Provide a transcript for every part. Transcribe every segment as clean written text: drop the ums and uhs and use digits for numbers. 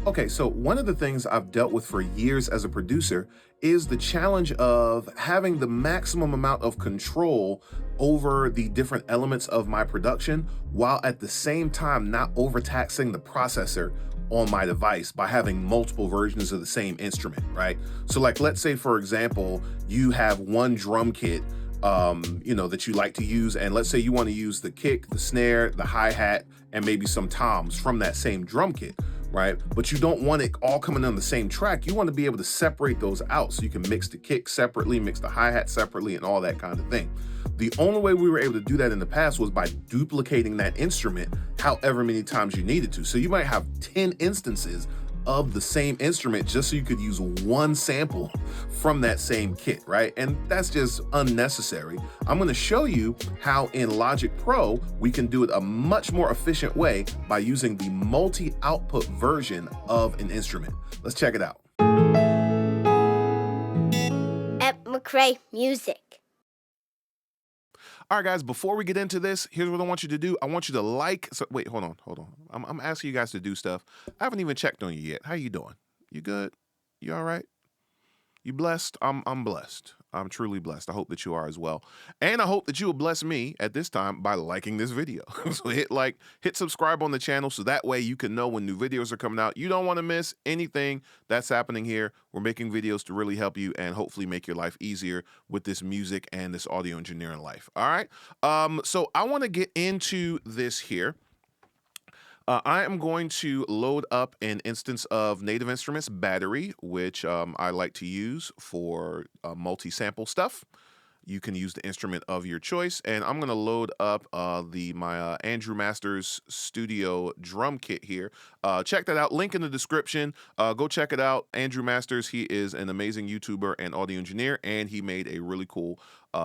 Okay, so one of the things I've dealt with for years as a producer is the challenge of having the maximum amount of control over the different elements of my production while at the same time not overtaxing the processor on my device by having multiple versions of the same instrument, right? So like let's say for example, you have one drum kit that you like to use, and let's say you want to use the kick, the snare, the hi-hat, and maybe some toms from that same drum kit, right? But you don't want it all coming on the same track. You want to be able to separate those out so you can mix the kick separately, mix the hi-hat separately, and all that kind of thing. The only way we were able to do that in the past was by duplicating that instrument however many times you needed to. So you might have 10 instances of the same instrument just so you could use one sample from that same kit, right? And that's just unnecessary. I'm gonna show you how in Logic Pro, we can do it a much more efficient way by using the multi-output version of an instrument. Let's check it out. At McCrae Music. All right, guys, before we get into this, here's what I want you to do. I want you to wait, hold on. I'm asking you guys to do stuff. I haven't even checked on you yet. How you doing? You good? You all right? You blessed? I'm blessed. I'm truly blessed. I hope that you are as well. And I hope that you will bless me at this time by liking this video. So hit subscribe on the channel so that way you can know when new videos are coming out. You don't want to miss anything that's happening here. We're making videos to really help you and hopefully make your life easier with this music and this audio engineering life. All right. So I want to get into this here. I am going to load up an instance of Native Instruments Battery, which I like to use for multi-sample stuff. You can use the instrument of your choice, and I'm going to load up my Andrew Masters Studio drum kit here. Check that out. Link in the description. Go check it out. Andrew Masters, he is an amazing YouTuber and audio engineer, and he made a really cool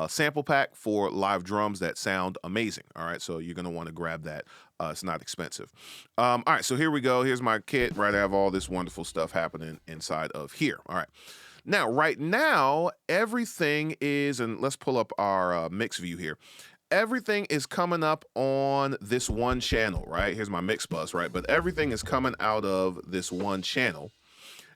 sample pack for live drums that sound amazing. All right, so you're going to want to grab that. It's not expensive. All right, so here we go. Here's my kit. Right, I have all this wonderful stuff happening inside of here. All right. Now, right now, everything is, and let's pull up our mix view here. Everything is coming up on this one channel, right? Here's my mix bus, right? But everything is coming out of this one channel.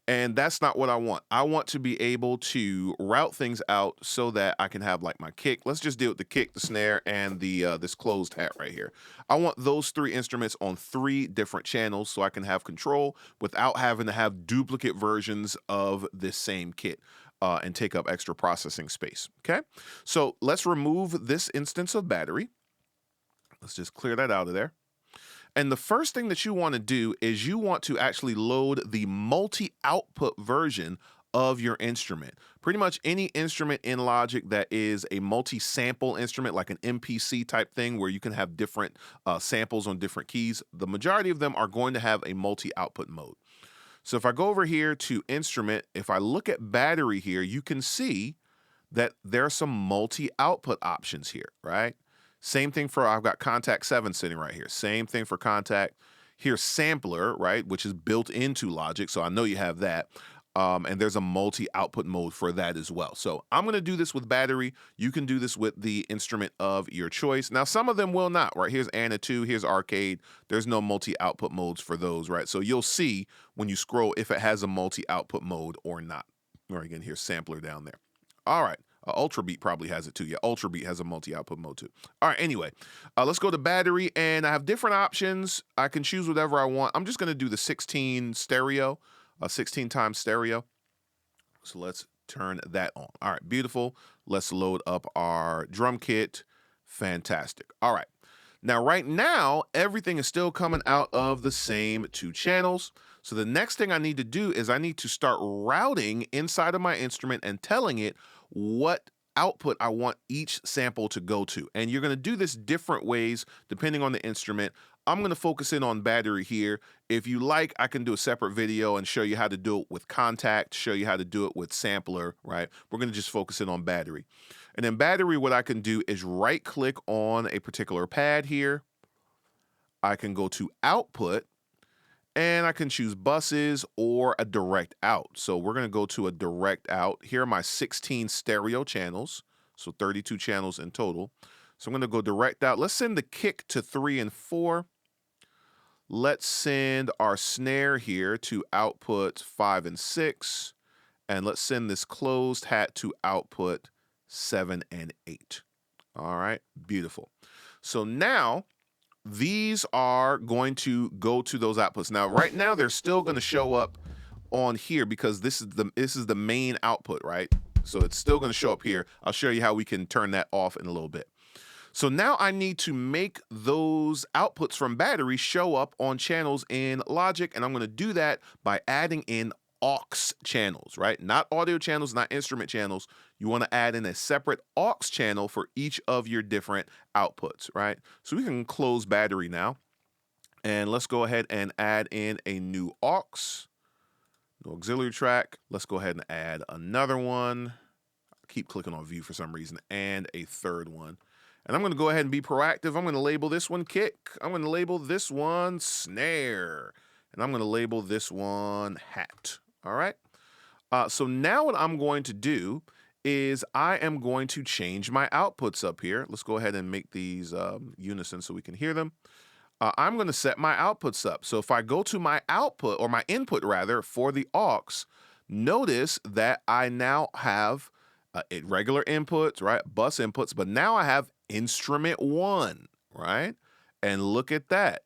And that's not what I want. I want to be able to route things out so that I can have like my kick. Let's just deal with the kick, the snare, and the this closed hat right here. I want those three instruments on three different channels so I can have control without having to have duplicate versions of this same kit and take up extra processing space, okay? So let's remove this instance of battery. Let's just clear that out of there. And the first thing that you want to do is you want to actually load the multi-output version of your instrument. Pretty much any instrument in Logic that is a multi-sample instrument, like an MPC type thing where you can have different samples on different keys, the majority of them are going to have a multi-output mode. So if I go over here to instrument, if I look at battery here, you can see that there are some multi-output options here, right? Same thing for, I've got Contact 7 sitting right here. Same thing for Contact. Here's Sampler, right, which is built into Logic, so I know you have that. And there's a multi-output mode for that as well. So I'm going to do this with battery. You can do this with the instrument of your choice. Now, some of them will not, right? Here's Anna 2, here's Arcade. There's no multi-output modes for those, right? So you'll see when you scroll if it has a multi-output mode or not. Or again, here's Sampler down there. All right. Ultra Beat probably has it too. Yeah, Ultra Beat has a multi-output mode too. All right, anyway, let's go to battery, and I have different options. I can choose whatever I want. I'm just going to do the 16 stereo, 16 times stereo. So let's turn that on. All right, beautiful. Let's load up our drum kit. Fantastic. All right. Now, right now, everything is still coming out of the same two channels. So the next thing I need to do is I need to start routing inside of my instrument and telling it what output I want each sample to go to. And you're going to do this different ways depending on the instrument. I'm going to focus in on battery here. If you like, I can do a separate video and show you how to do it with Contact, show you how to do it with Sampler, right? We're going to just focus in on battery. And then battery, what I can do is right click on a particular pad here. I can go to output, and I can choose buses or a direct out. So we're going to go to a direct out. Here are my 16 stereo channels, so 32 channels in total. So I'm going to go direct out. Let's send the kick to 3 and 4. Let's send our snare here to output 5 and 6. And let's send this closed hat to output 7 and 8. All right, beautiful. So now these are going to go to those outputs. Now, right now, they're still going to show up on here because this is the main output, right? So it's still going to show up here. I'll show you how we can turn that off in a little bit. So now I need to make those outputs from battery show up on channels in Logic, and I'm going to do that by adding in aux channels, right? Not audio channels, not instrument channels. You want to add in a separate aux channel for each of your different outputs, right? So we can close battery now, and let's go ahead and add in a new aux, no auxiliary track. Let's go ahead and add another one. Keep clicking on view for some reason, and a third one. And I'm going to go ahead and be proactive. I'm going to label this one kick. I'm going to label this one snare. And I'm going to label this one hat. All right. So now what I'm going to do is I am going to change my outputs up here. Let's go ahead and make these unison so we can hear them. I'm going to set my outputs up. So if I go to my output, or my input rather, for the aux, notice that I now have regular inputs, right? Bus inputs, but now I have instrument 1, right? And look at that.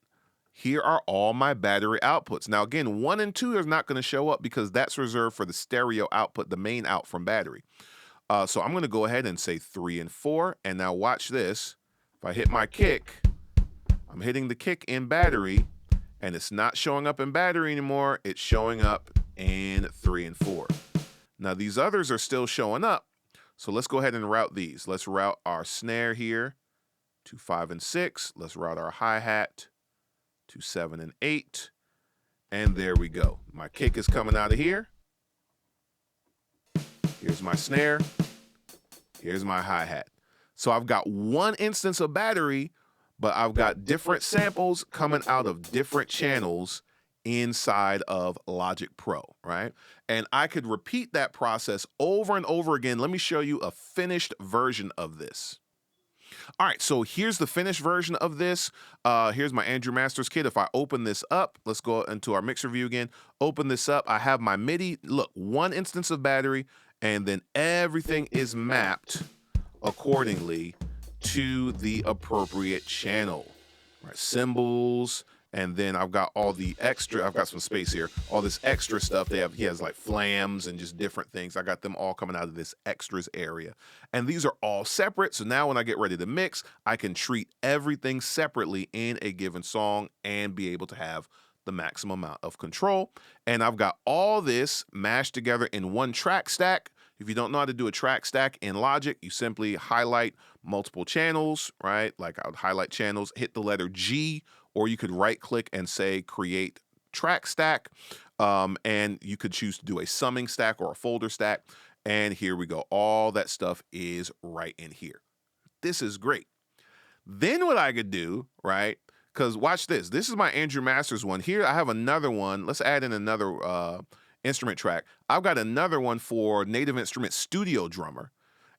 Here are all my battery outputs. Now, again, 1 and 2 is not going to show up because that's reserved for the stereo output, the main out from battery. So I'm going to go ahead and say 3 and 4. And now watch this. If I hit my kick, I'm hitting the kick in battery, and it's not showing up in battery anymore. It's showing up in 3 and 4. Now, these others are still showing up. So let's go ahead and route these. Let's route our snare here to 5 and 6. Let's route our hi-hat to 7 and 8. And there we go. My kick is coming out of here. Here's my snare. Here's my hi-hat. So I've got one instance of battery, but I've got different samples coming out of different channels inside of Logic Pro, right? And I could repeat that process over and over again. Let me show you a finished version of this. All right, so here's the finished version of this. Here's my Andrew Masters kit. If I open this up, let's go into our mixer view again. Open this up. I have my MIDI. Look, one instance of battery, and then everything is mapped accordingly to the appropriate channel. Right, cymbals. And then I've got all the extra, I've got some space here, all this extra stuff. He has like flams and just different things. I got them all coming out of this extras area. And these are all separate. So now when I get ready to mix, I can treat everything separately in a given song and be able to have the maximum amount of control. And I've got all this mashed together in one track stack. If you don't know how to do a track stack in Logic, you simply highlight multiple channels, right? Like I would highlight channels, hit the letter G, or you could right click and say create track stack. And you could choose to do a summing stack or a folder stack. And here we go. All that stuff is right in here. This is great. Then what I could do, right? Because watch this. This is my Andrew Masters one. Here I have another one. Let's add in another instrument track. I've got another one for Native Instruments Studio Drummer.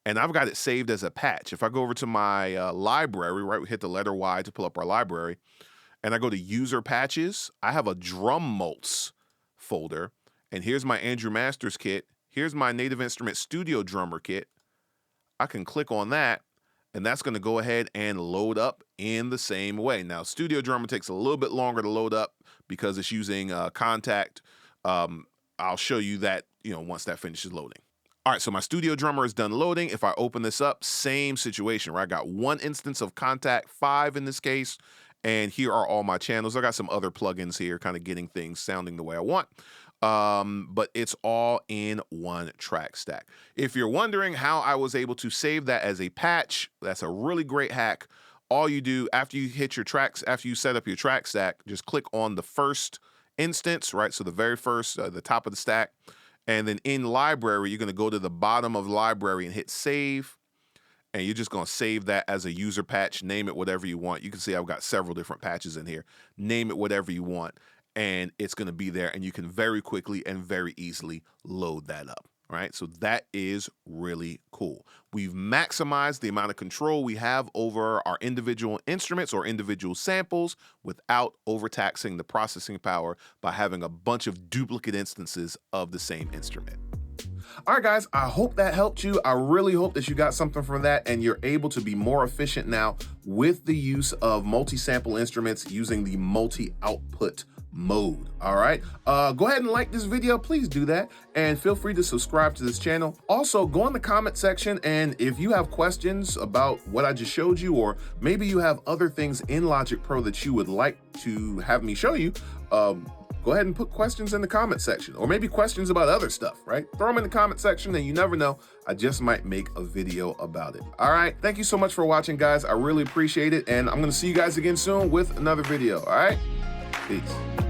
And I've got it saved as a patch. If I go over to my library, right, we hit the letter Y to pull up our library, and I go to User Patches, I have a Drum Molts folder, and here's my Andrew Masters kit. Here's my Native Instruments Studio Drummer kit. I can click on that, and that's going to go ahead and load up in the same way. Now, Studio Drummer takes a little bit longer to load up because it's using Contact. I'll show you that, once that finishes loading. All right, so my Studio Drummer is done loading. If I open this up, same situation, right? I got one instance of Contact 5 in this case, and here are all my channels. I got some other plugins here, kind of getting things sounding the way I want. But it's all in one track stack. If you're wondering how I was able to save that as a patch, that's a really great hack. All you do after you hit your tracks, after you set up your track stack, just click on the first instance, right? So the very first, the top of the stack. And then in library, you're going to go to the bottom of library and hit save. And you're just going to save that as a user patch. Name it whatever you want. You can see I've got several different patches in here. Name it whatever you want. And it's going to be there. And you can very quickly and very easily load that up. All right, so that is really cool. We've maximized the amount of control we have over our individual instruments or individual samples without overtaxing the processing power by having a bunch of duplicate instances of the same instrument. All right, guys, I hope that helped you. I really hope that you got something from that and you're able to be more efficient now with the use of multi-sample instruments using the multi-output mode. All right, go ahead and like this video. Please do that, and feel free to subscribe to this channel. Also, go in the comment section, and if you have questions about what I just showed you, or maybe you have other things in Logic Pro that you would like to have me show you, go ahead and put questions in the comment section, or maybe questions about other stuff, right? Throw them in the comment section, and you never know, I just might make a video about it. All right, thank you so much for watching, guys. I really appreciate it, and I'm gonna see you guys again soon with another video. All right, peace.